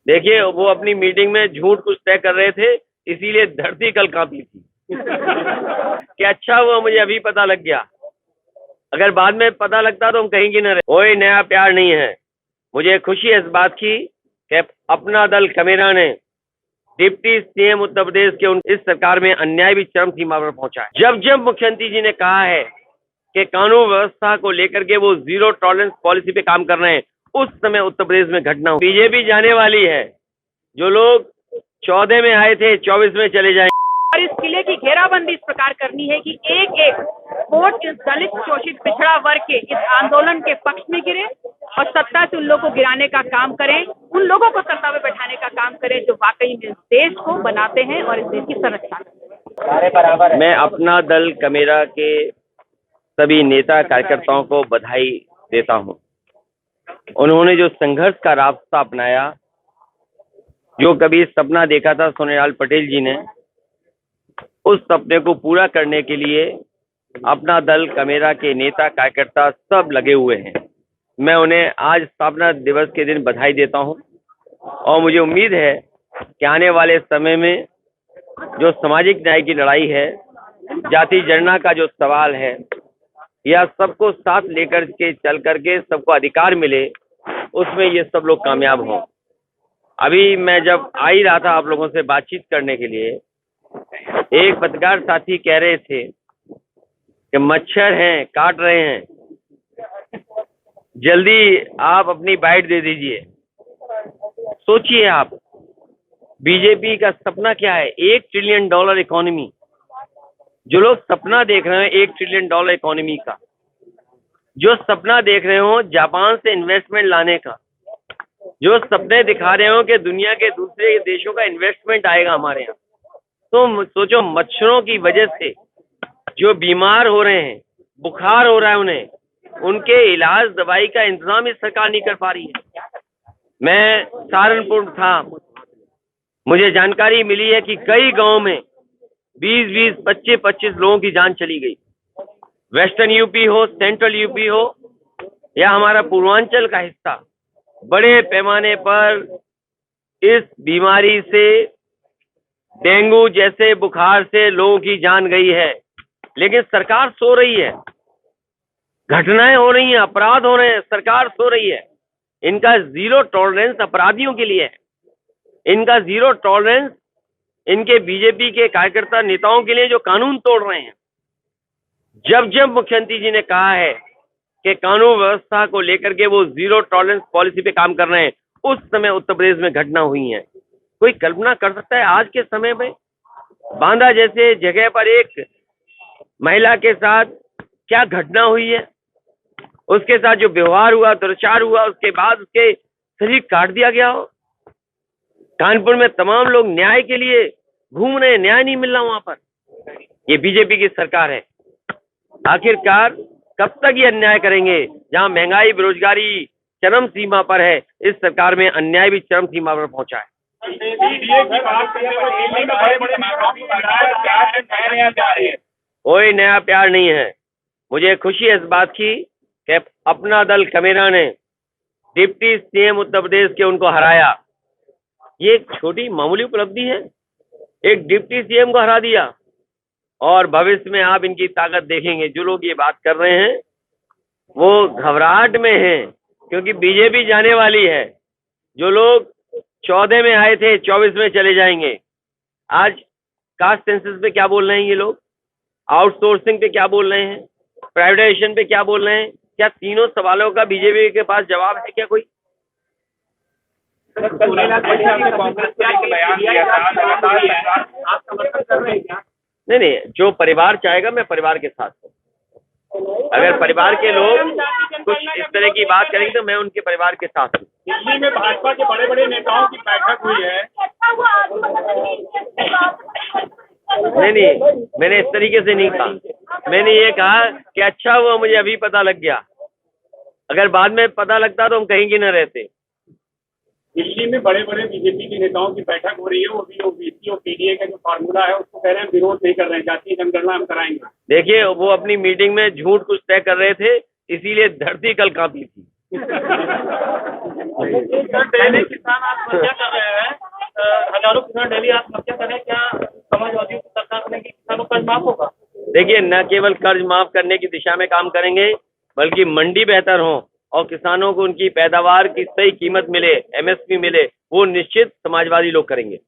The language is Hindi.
देखिए, वो अपनी मीटिंग में झूठ कुछ तय कर रहे थे, इसीलिए धरती कल कांपी थी। कि अच्छा हुआ मुझे अभी पता लग गया, अगर बाद में पता लगता तो हम कहीं की न रहे। कोई नया प्यार नहीं है। मुझे खुशी है इस बात की कि अपना दल कमेरा ने डिप्टी सीएम उत्तर प्रदेश के इस सरकार में अन्याय भी चरम सीमा पर पहुंचा है। जब जब मुख्यमंत्री जी ने कहा है कि कानून व्यवस्था को लेकर के वो जीरो टॉलरेंस पॉलिसी पे काम कर रहे हैं, उस समय उत्तर प्रदेश में घटना हुई। बीजेपी जाने वाली है। जो लोग 14 में आए थे 24 में चले जाएंगे। और इस किले की घेराबंदी इस प्रकार करनी है कि एक एक वोट इस दलित शोषित पिछड़ा वर्ग के इस आंदोलन के पक्ष में गिरे और सत्ता से उन लोगों को गिराने का काम करें, उन लोगों को सत्ता में बैठाने का काम करें जो वाकई में इस देश को बनाते हैं और इस देश की संरक्षण करते हैं। मैं अपना दल कमेरा के सभी नेता कार्यकर्ताओं को बधाई देता हूं। उन्होंने जो संघर्ष का रास्ता अपनाया, जो कभी सपना देखा था सोनेलाल पटेल जी ने, उस सपने को पूरा करने के लिए अपना दल कमेरा के नेता कार्यकर्ता सब लगे हुए हैं। मैं उन्हें आज स्थापना दिवस के दिन बधाई देता हूं और मुझे उम्मीद है कि आने वाले समय में जो सामाजिक न्याय की लड़ाई है, जाति जनगणना का जो सवाल है, या सबको साथ लेकर के चल करके सबको अधिकार मिले, उसमें ये सब लोग कामयाब हों। अभी मैं जब आ ही रहा था आप लोगों से बातचीत करने के लिए, एक पत्रकार साथी कह रहे थे कि मच्छर हैं, काट रहे हैं, जल्दी आप अपनी बाइट दे दीजिए। सोचिए आप, बीजेपी का सपना क्या है? $1 ट्रिलियन इकोनॉमी। जो लोग सपना देख रहे हैं $1 ट्रिलियन इकोनॉमी का, जो सपना देख रहे हो जापान से इन्वेस्टमेंट लाने का, जो सपने दिखा रहे हो कि दुनिया के दूसरे देशों का इन्वेस्टमेंट आएगा हमारे यहाँ, तो सोचो मच्छरों की वजह से जो बीमार हो रहे हैं, बुखार हो रहा है उन्हें, उनके इलाज दवाई का इंतजाम इस सरकार नहीं कर पा रही है। मैं सहारनपुर था, मुझे जानकारी मिली है कि कई गांव में 20-20, 25-25 लोगों की जान चली गई। वेस्टर्न यूपी हो, सेंट्रल यूपी हो, या हमारा पूर्वांचल का हिस्सा, बड़े पैमाने पर इस बीमारी से, डेंगू जैसे बुखार से लोगों की जान गई है। लेकिन सरकार सो रही है, घटनाएं हो रही हैं, अपराध हो रहे हैं, सरकार सो रही है। इनका जीरो टॉलरेंस अपराधियों के लिए है, इनका जीरो टॉलरेंस इनके बीजेपी के कार्यकर्ता नेताओं के लिए जो कानून तोड़ रहे हैं। जब जब मुख्यमंत्री जी ने कहा है कि कानून व्यवस्था को लेकर के वो जीरो टॉलरेंस पॉलिसी पे काम कर रहे हैं, उस समय उत्तर प्रदेश में घटना हुई है। कोई कल्पना कर सकता है आज के समय में बांदा जैसे जगह पर एक महिला के साथ क्या घटना हुई है, उसके साथ जो व्यवहार हुआ, दुर्व्यवहार हुआ, उसके बाद उसके शरीर काट दिया गया हो। कानपुर में तमाम लोग न्याय के लिए घूम रहे हैं, न्याय नहीं मिल रहा वहां पर। ये बीजेपी की सरकार है। आखिरकार कब तक ये अन्याय करेंगे? जहां महंगाई, बेरोजगारी चरम सीमा पर है, इस सरकार में अन्याय भी चरम सीमा पर पहुंचा है। कोई नया प्यार नहीं है। मुझे खुशी है इस बात की कि अपना दल कमेरा ने डिप्टी सीएम उत्तर प्रदेश के उनको हराया। ये एक छोटी मामूली उपलब्धि है, एक डिप्टी सीएम को हरा दिया, और भविष्य में आप इनकी ताकत देखेंगे। जो लोग ये बात कर रहे हैं वो घबराहट में हैं, क्योंकि बीजेपी जाने वाली है। जो लोग 14 में आए थे 24 में चले जाएंगे। आज कास्ट सेंसस पे क्या बोल रहे हैं ये लोग? आउटसोर्सिंग पे क्या बोल रहे हैं? प्राइवेटाइजेशन पे क्या बोल रहे हैं? क्या तीनों सवालों का बीजेपी के पास जवाब है क्या कोई? नहीं, जो परिवार चाहेगा मैं परिवार के साथ हूँ। अगर परिवार के लोग कुछ इस तरह की बात करेंगे तो मैं उनके परिवार के साथ हूँ। दिल्ली में भाजपा के बड़े बड़े नेताओं की बैठक हुई है। नहीं, मैंने इस तरीके से नहीं कहा। मैंने ये कहा कि अच्छा हुआ मुझे अभी पता लग गया, अगर बाद में पता लगता तो हम कहीं की न रहते। दिल्ली में बड़े बड़े बीजेपी के नेताओं की बैठक हो रही है, वो भी ओबीसी और पीडीए का जो फार्मूला है उसको कह रहे हैं विरोध नहीं कर रहे हैं, जातीय जनगणना हम कराएंगे। देखिए, वो अपनी मीटिंग में झूठ कुछ तय कर रहे थे, इसीलिए धरती कल कांपी थी। सर डेली किसान आत्महत्या कर रहे हैं, हजारों किसान डेली आत्महत्या कर रहे हैं, क्या समाजवादी की सरकार बनेगी किसानों का कर्ज माफ होगा? देखिए, न केवल कर्ज माफ करने की दिशा में काम करेंगे, बल्कि मंडी बेहतर हो और किसानों को उनकी पैदावार की सही कीमत मिले, एमएसपी मिले, वो निश्चित समाजवादी लोग करेंगे।